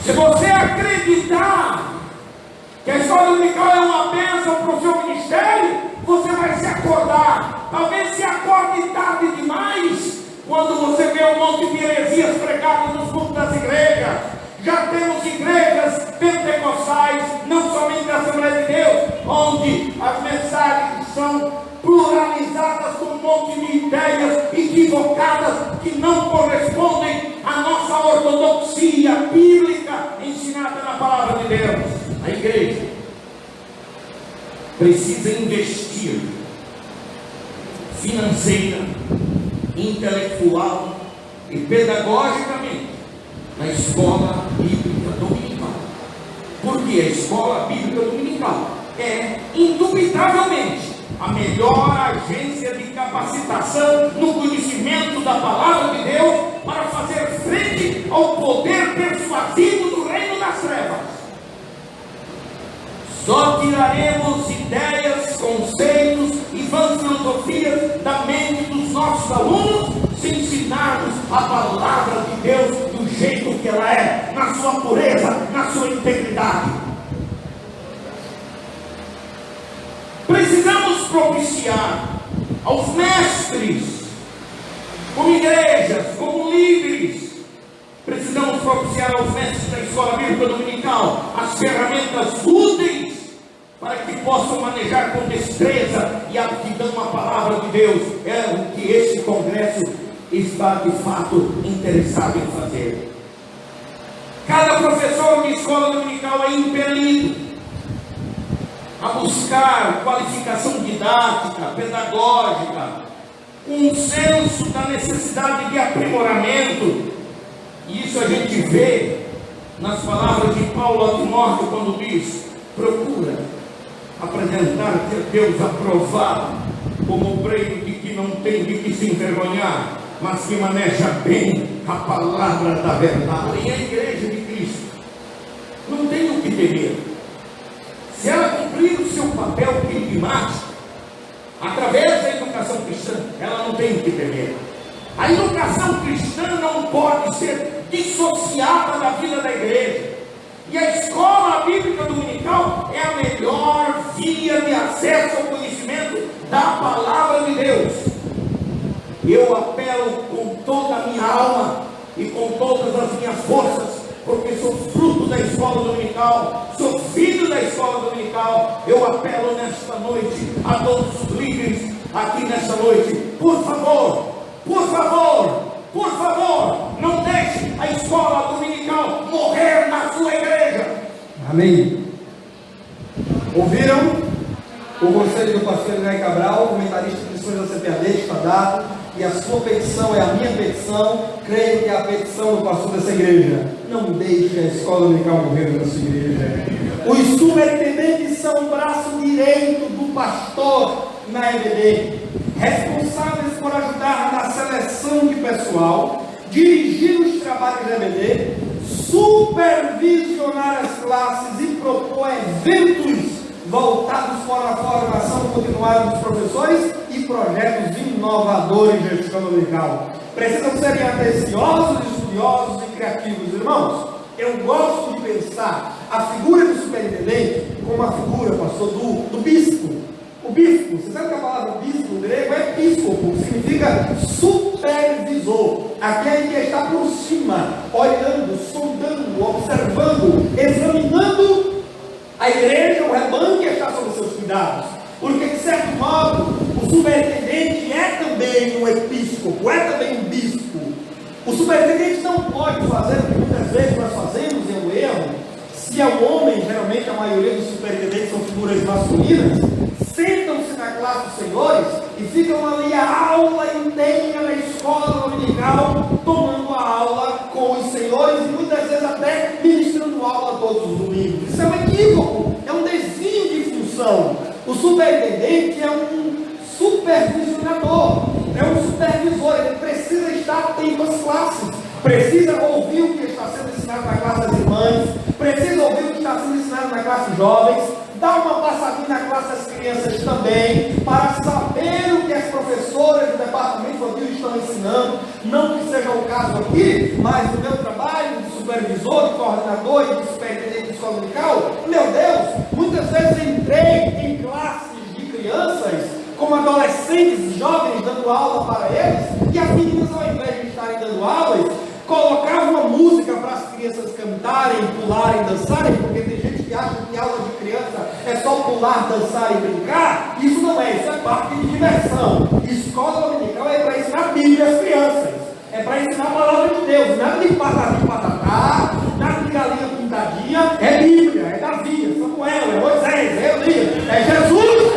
S4: Se você acreditar que a escola dominical é uma bênção para o seu ministério, você vai se acordar. Talvez se acorde tarde demais, Quando você vê um monte de heresias pregadas nos cultos das igrejas, já temos igrejas pentecostais, não somente da Assembleia de Deus, onde as mensagens são pluralizadas com um monte de ideias equivocadas que não correspondem à nossa ortodoxia bíblica ensinada na palavra de Deus. A igreja precisa investir financeira, intelectual e pedagogicamente na escola bíblica dominical. Porque a escola bíblica dominical é indubitavelmente a melhor agência de capacitação no conhecimento da palavra de Deus para fazer frente ao poder persuasivo do reino das trevas. Só tiraremos ideias, conceitos e vãs filosofias da mente dos nossos alunos se ensinarmos a palavra de Deus do jeito que ela é, na sua pureza, na sua integridade. Precisamos propiciar aos mestres, como igrejas, como líderes, precisamos propiciar aos mestres da escola bíblica dominical as ferramentas úteis para que possam manejar com destreza e aptidão a palavra de Deus. É o que esse congresso está de fato interessado em fazer. Cada professor de escola dominical é impelido a buscar qualificação didática, pedagógica, um senso da necessidade de aprimoramento. E isso a gente vê nas palavras de Paulo a Timóteo, quando diz: procura apresentar-te a Deus aprovado, como obreiro de que não tem de que se envergonhar, mas que maneja bem a palavra da verdade. E a igreja de Cristo não tem o que temer. Se ela cumprir o seu papel quirimático, através da educação cristã, ela não tem o que temer. A educação cristã não pode ser dissociada da vida da igreja. E a escola bíblica dominical é a melhor via de acesso ao conhecimento da palavra de Deus. Eu apelo com toda a minha alma e com todas as minhas forças, porque sou fruto da escola dominical, sou filho da escola dominical. Eu apelo nesta noite a todos os líderes aqui nesta noite: por favor, por favor, por favor, não deixe a escola dominical morrer na sua igreja.
S3: Amém. Ouviram? O conselho do pastor André Cabral, comentarista de missões da CPAD, está dado, e a sua petição é a minha petição. Creio que é a petição do pastor dessa igreja. Não deixe a escola dominical morrer na sua igreja. Os superintendentes são o braço direito do pastor na EBD, responsáveis por ajudar na seleção de pessoal, dirigir os trabalhos da EBD, supervisionar as classes e propor eventos voltados para a formação continuada dos professores e projetos inovadores de gestão dominical. Precisam ser atenciosos, estudiosos e criativos. Irmãos, eu gosto de pensar a figura do superintendente como a figura, pastor, do bispo. O bispo, você sabe que a palavra bispo, no grego, é episcopo, significa supervisor, aquele que está por cima, olhando, sondando, observando, examinando a igreja, o rebanho que está sob seus cuidados. Porque, de certo modo, o superintendente é também um episcopo, é também um bispo. O superintendente não pode fazer o que muitas vezes nós fazemos, é um erro. Se é um homem, geralmente a maioria dos superintendentes são figuras masculinas, sentam-se na classe dos senhores e ficam ali a aula inteira na escola dominical, tomando a aula com os senhores e muitas vezes até ministrando aula todos os domingos. Isso é um equívoco, é um desvio de função. O superintendente é um supervisionador, é um supervisor, ele precisa estar atento às classes, precisa ouvir o que está sendo ensinado na classe das irmãs, precisa ouvir o que está sendo ensinado na classe de jovens, dar uma passadinha na classe das crianças também, para saber o que as professoras do departamento infantil estão ensinando. Não que seja o caso aqui, mas no meu trabalho de supervisor, de coordenador e de superintendente de escola dominical, meu Deus, muitas vezes entrei em classes de crianças como adolescentes, jovens, dando aula para eles, e as meninas, ao invés de estarem dando aulas, colocavam uma música para as crianças cantarem, pularem, dançarem, porque tem gente que acha que aula de criança é só pular, dançar e brincar. Isso não é, isso é parte de diversão. Escola dominical é para ensinar a Bíblia às crianças, é para ensinar a palavra de Deus, nada de patati patatá, nada de galinha pintadinha, é Bíblia, é Davi, é Samuel, é Moisés, é Elias, é Jesus.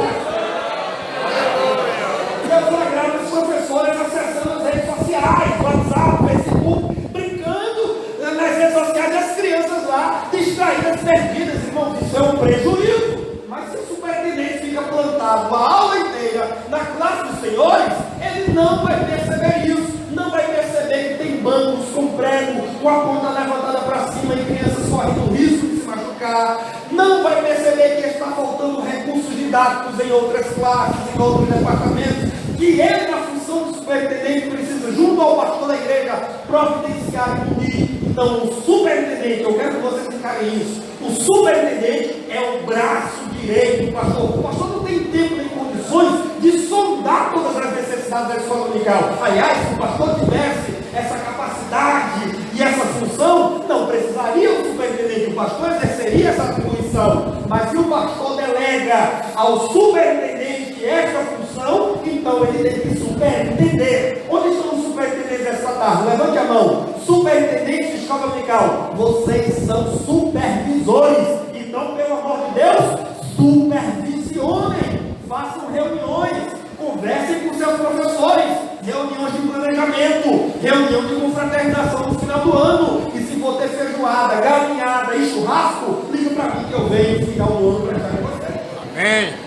S3: Eu sou agrado os professores acessando as redes sociais, WhatsApp, Facebook, brincando nas redes sociais e as crianças lá distraídas, perdidas, irmãos, isso é um prejuízo. Mas se o superintendente fica plantado a aula inteira na classe dos senhores, ele não vai perceber isso, não vai perceber que tem bancos com prego, com a ponta levantada para cima e crianças correndo risco de se machucar, não vai perceber que está faltando recursos didáticos em outras classes, em outros departamentos, que ele, na função do superintendente, precisa, junto ao pastor da igreja, providenciar e punir. Então, o superintendente, eu quero que vocês encarem isso, o superintendente é o braço direito do pastor. O pastor não tem tempo nem condições de sondar todas as necessidades da escola dominical. Aliás, se o pastor tivesse essa capacidade e essa função, não precisaria o superintendente, o pastor exerceria essa atribuição. Mas se o pastor delega ao superintendente esta função, então ele tem que superintender. Onde estão os superintendentes esta tarde? Levante a mão. Superintendente de escola dominical, vocês são supervisores. Então, pelo amor de Deus, supervisionem, façam reuniões, conversem com seus professores, reuniões de planejamento, reunião de confraternização no final do ano. E se for ter feijoada, galinhada e churrasco, liga para mim que eu venho no final do ano para estar com vocês.
S2: Amém.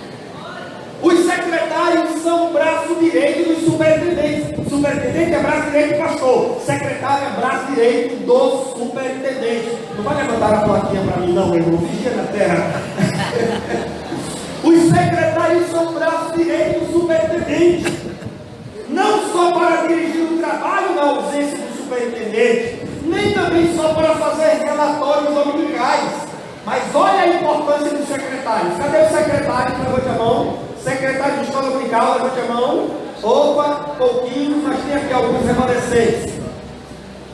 S3: Os secretários são o braço direito dos superintendentes. O superintendente é braço direito do pastor. O secretário é braço direito do superintendente. Não vai levantar a plaquinha para mim, não, meu irmão. Vigia na terra. Os secretários são o braço direito do superintendente. Não só para dirigir o trabalho na ausência do superintendente, nem também só para fazer relatórios dominicais. Mas olha a importância dos secretários. Cadê o secretário? Levante a mão. Secretário de escola dominical, levante a mão. Opa, pouquinho, mas tem aqui alguns remanescentes.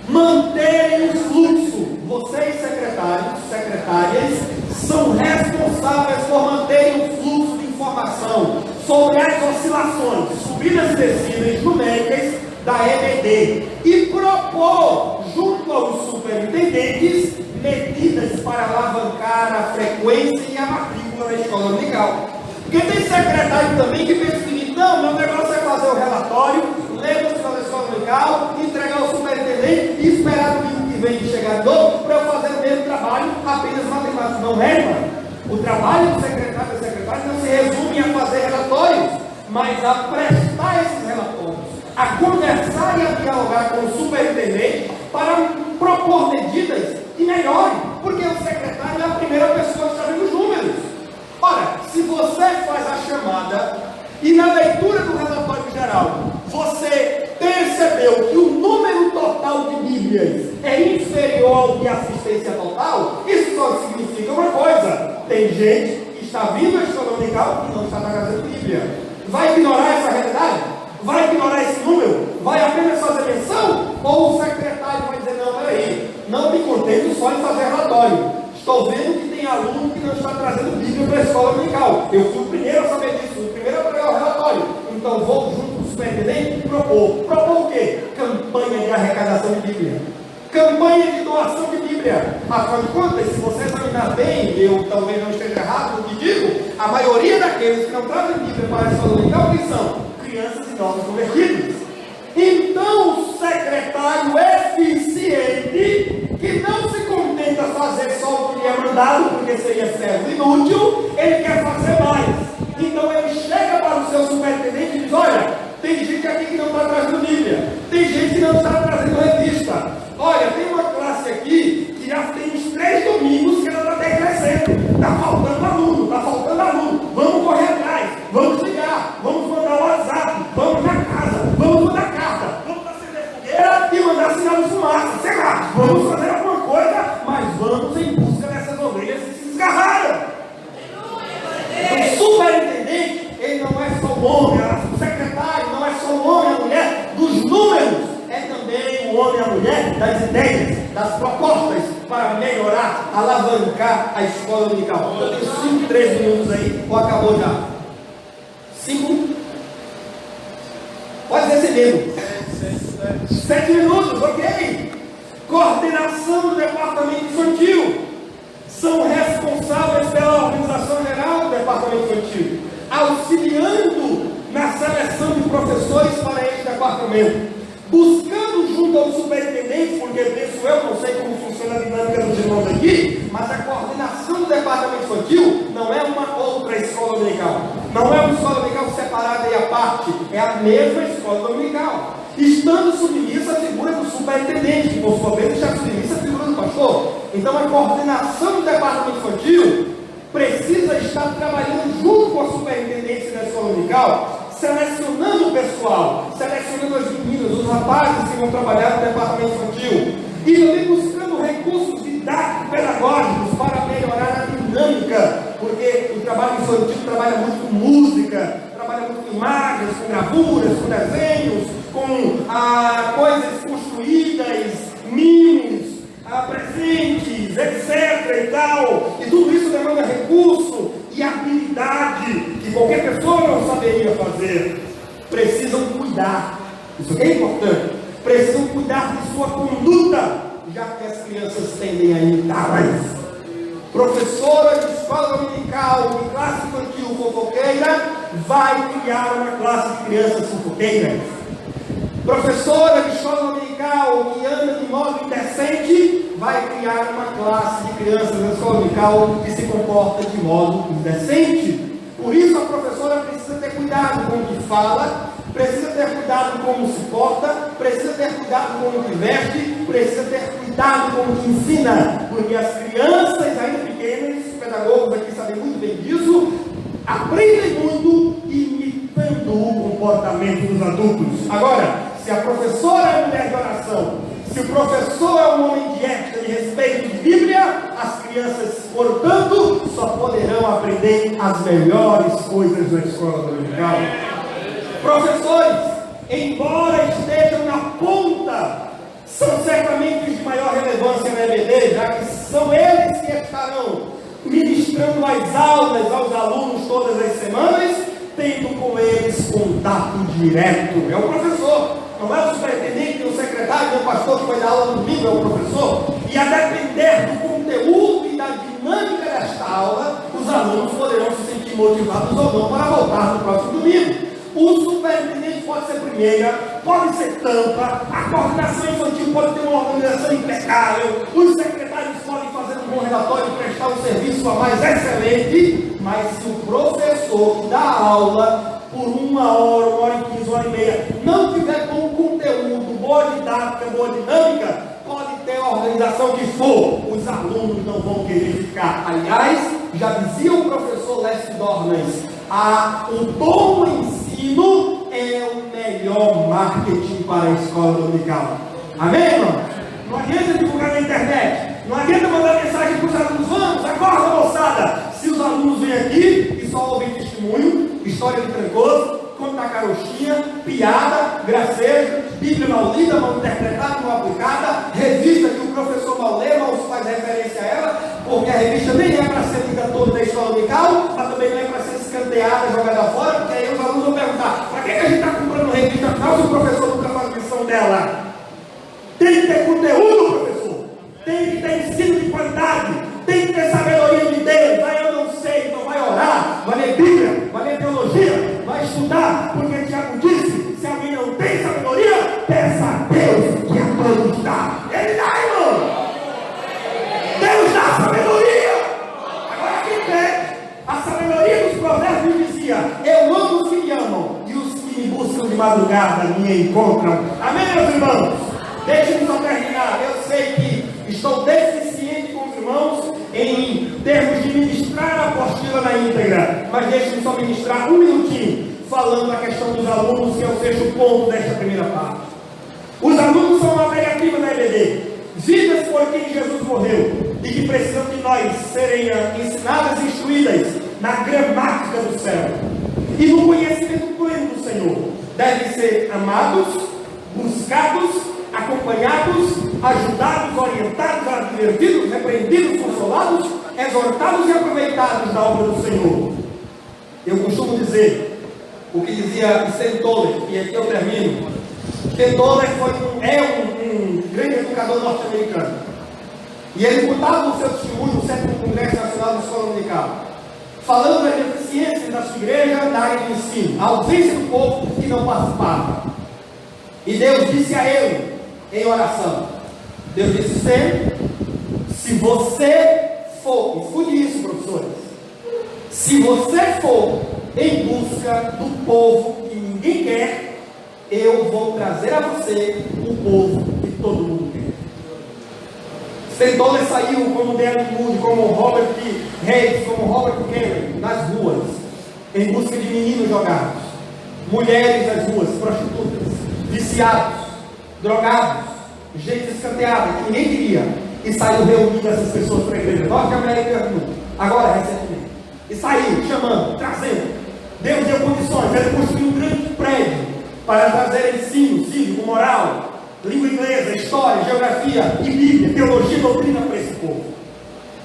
S3: Manterem o fluxo. Vocês, secretários, secretárias, são responsáveis por manterem o fluxo de informação sobre as oscilações, subidas e descidas numéricas da EBD e propor, junto aos superintendentes, medidas para alavancar a frequência e a matrícula da escola dominical. Porque tem secretário também que pensa o seguinte: não, meu negócio é fazer o relatório, ler no final da escola dominical, entregar ao superintendente e esperar no domingo que vem de chegar de novo para eu fazer o mesmo trabalho, apenas matemática. Não é, mano? O trabalho do secretário e da secretária não se resume a fazer relatórios, mas a prestar esses relatórios, a conversar e a dialogar com o superintendente para propor medidas que melhorem, porque o secretário é a primeira pessoa que sabe os números. Ora, se você faz a chamada e na leitura do relatório geral você percebeu que o número total de Bíblias é inferior ao de assistência total, isso só significa uma coisa: tem gente que está vindo à escola dominical e não está trazendo Bíblia. Vai ignorar essa realidade? Vai ignorar esse número? Vai apenas fazer menção? Ou o secretário vai dizer: não, peraí, não me contento só em fazer relatório. Estou vendo que tem aluno que não está trazendo Bíblia para a escola dominical. Eu fui o primeiro a saber disso, fui o primeiro a pegar o relatório. Então vou junto com o superintendente e propor. Propor o quê? Campanha de arrecadação de Bíblia. Campanha de doação de Bíblia. Afinal de contas, se você examinar bem, eu talvez não esteja errado no que digo, a maioria daqueles que não trazem Bíblia para a escola dominical, quem são? Crianças e novos convertidos. Então, o secretário eficiente, que não se contenta fazer só o que lhe é mandado, porque seria servo inútil, ele quer fazer mais. Então, ele chega para o seu superintendente e diz: olha, tem gente aqui que não está trazendo Bíblia, tem gente que não está trazendo revista. Olha, tem uma classe aqui que já tem uns 3 domingos que ela está decrescendo. Está faltando aluno, vamos correr atrás, vamos ligar, vamos mandar WhatsApp, vamos na casa, vamos mandar carta, vamos acender fogueira e mandar sinal de fumaça, sei lá, vamos fazer alguma coisa, mas vamos em busca dessas ovelhas que se desgarraram. das ideias, das propostas para melhorar, alavancar a escola dominical. Eu tenho 5, 3 minutos aí, ou acabou já? 5? Pode ser mesmo. 7 minutos, ok? Coordenação do departamento infantil. São responsáveis pela organização geral do departamento infantil, auxiliando na seleção de professores para este departamento, buscando junto ao superintendente, porque penso eu, não sei como funciona a dinâmica dos irmãos aqui, mas a coordenação do departamento infantil não é uma outra escola dominical, não é uma escola dominical separada e à parte, é a mesma escola dominical, estando submissa à figura do superintendente, que por sua vez está submissa à figura do pastor. Então a coordenação do departamento infantil precisa estar trabalhando junto com a superintendência da escola dominical, selecionando o pessoal, selecionando as meninas, os rapazes que vão trabalhar no departamento infantil, e também buscando recursos didáticos pedagógicos para melhorar a dinâmica, porque o trabalho infantil trabalha muito com música, trabalha muito com imagens, com gravuras, com desenhos, com coisas construídas, mimos, presentes, etc. e tal, e tudo isso demanda recurso e habilidade que qualquer pessoa não saberia fazer. Precisam cuidar, isso aqui é importante, precisam cuidar de sua conduta, já que as crianças tendem a imitá-las. Professora de escola dominical, de classe infantil fofoqueira, vai criar uma classe de crianças fofoqueiras. Professora de escola dominical que anda de modo indecente, vai criar uma classe de crianças na escola dominical que se comporta de modo indecente. Por isso a professora precisa ter cuidado com o que fala, precisa ter cuidado com como se porta, precisa ter cuidado com o que veste, precisa ter cuidado com o que ensina, porque as crianças ainda pequenas, os pedagogos aqui sabem muito bem disso, aprendem muito imitando o comportamento dos adultos. Agora, se a professora é mulher de oração, se o professor é um homem de ética, de respeito de Bíblia, as crianças, portanto, só poderão aprender as melhores coisas na escola dominical. Professores, embora estejam na ponta, são certamente os de maior relevância na EBD, já que são eles que estarão ministrando as aulas aos alunos todas as semanas, tendo com eles contato direto. É o professor, não é o superintendente, nem o secretário, nem o pastor que vai dar aula no domingo, é o professor. E a depender do conteúdo e da dinâmica desta aula, os alunos poderão se sentir motivados ou não para voltar no próximo domingo. O superintendente pode ser primeira, pode ser tampa, a coordenação infantil pode ter uma organização impecável, os secretários podem fazer um bom relatório e prestar um serviço a mais excelente, mas se o professor que dá aula por 1 hora, 1 hora e 15, 1 hora e meia, não tiver bom conteúdo, boa didática, boa dinâmica, pode ter a organização que for, os alunos não vão querer ficar. Aliás, já dizia o professor Lécio Dornas, o bom ensino é o melhor marketing para a escola dominical. Amém, irmão? Não adianta divulgar na internet, não adianta mandar mensagem para os alunos, vamos, acorda moçada. Se os alunos vêm aqui e só ouvem testemunho, história de trancoso, conta carochinha, piada, gracejo, Bíblia mal lida, mal interpretada, mal aplicada, revista que o professor mal lê, mal faz referência a ela, porque a revista nem é para ser lida toda da escola dominical, mas também não é para ser escanteada, jogada fora, porque aí os alunos vão perguntar, para que a gente está comprando revista tal se o professor nunca faz lição dela? Tem que ter conteúdo, professor, tem que ter ensino de qualidade, tem que ter sabedoria de Deus. Vai, eu não sei, então vai orar, vai ler Bíblia, vai ler teologia, vai estudar, porque Tiago disse, se alguém não tem sabedoria, peça a Deus que a todos dá. Ele dá, irmão. Deus dá sabedoria. Agora quem pede? A sabedoria dos provérbios dizia, eu amo os que me amam, e os que me buscam de madrugada me encontram. Amém, meus irmãos? Deixe-me só terminar. Eu sei que estou deficiente com os irmãos em termos de ministrar a apostila na íntegra, mas deixe-me só ministrar um minutinho, falando da questão dos alunos, que é o 6º ponto desta primeira parte. Os alunos são uma matéria-prima da EBD, vidas por quem Jesus morreu, e que precisam de nós serem ensinadas e instruídas na gramática do céu, e no conhecimento pleno do Senhor. Devem ser amados, buscados, acompanhados, ajudados, orientados, advertidos, repreendidos, consolados, exortados e aproveitados na obra do Senhor. Eu costumo dizer o que dizia Sten Toller, e aqui eu termino. Sten Toller é um grande educador norte-americano. E ele contava no seu testemunho no 7º Congresso Nacional da Escola Dominical, falando das deficiências da sua igreja na área de ensino, a ausência do povo que não participava. E Deus disse a ele, em oração, Deus disse: se você for, escute isso, professores, se você for em busca do povo que ninguém quer, eu vou trazer a você o povo que todo mundo quer. Sten Toller saiu como Derek Moody, como Robert Reis, como Robert Kennedy, nas ruas, em busca de meninos jogados, mulheres nas ruas, prostitutas, viciados, drogados, gente escanteada, que ninguém queria, e saiu reunindo essas pessoas para a igreja norte-americana, agora recentemente, e saiu chamando, trazendo. Deus deu condições, ele construiu um grande prédio para trazer ensino cívico, moral, língua inglesa, história, geografia e Bíblia, teologia e doutrina para esse povo.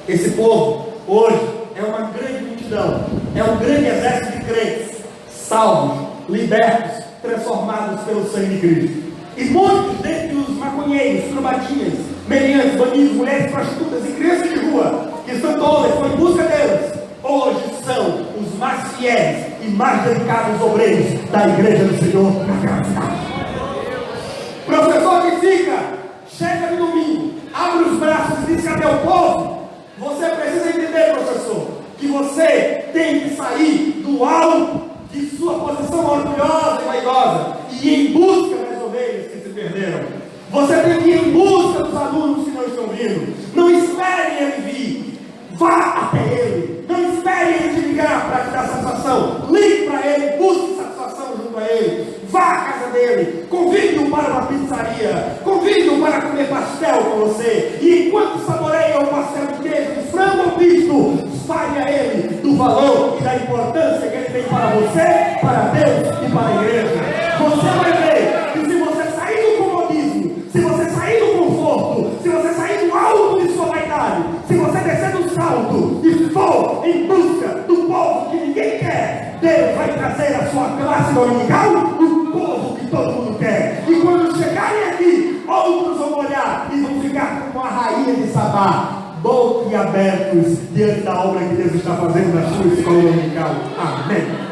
S3: Esse povo, hoje, é uma grande multidão, é um grande exército de crentes, salvos, libertos, transformados pelo sangue de Cristo. E muitos dentre os maconheiros, trombadinhas, meliantes, bandidos, mulheres prostitutas e crianças de rua, que Sten Toller foi em busca deles, hoje são os mais fiéis e mais dedicados obreiros da igreja do Senhor naquela cidade. Professor que fica, chega de domingo, abre os braços e diz: cadê o povo? Você precisa entender, professor, que você tem que sair do alto de sua posição orgulhosa e vaidosa e ir em busca das ovelhas que se perderam. Você tem que ir em busca dos alunos que não estão vindo. Não espere ele vir, vá até ele. Não espere ele te ligar para te dar satisfação. Ligue para ele, busque satisfação junto a ele. Vá à casa dele, convide-o para uma pizzaria, convide-o para comer pastel com você, e enquanto saboreia o pastel de queijo, de frango ou misto, fale a ele do valor e da importância que ele tem para você, para Deus e para a igreja. Você vai ver que se você sair do comodismo, se você sair do conforto, se você sair do alto de sua vaidade, se você descer do salto e for em busca do povo que ninguém quer, Deus vai trazer a sua classe dominical do povo que todo mundo quer. E quando chegarem aqui, outros vão olhar e vão ficar como a rainha de Sabá, boquiabertos diante da obra que Deus está fazendo na sua escola dominical. Amém.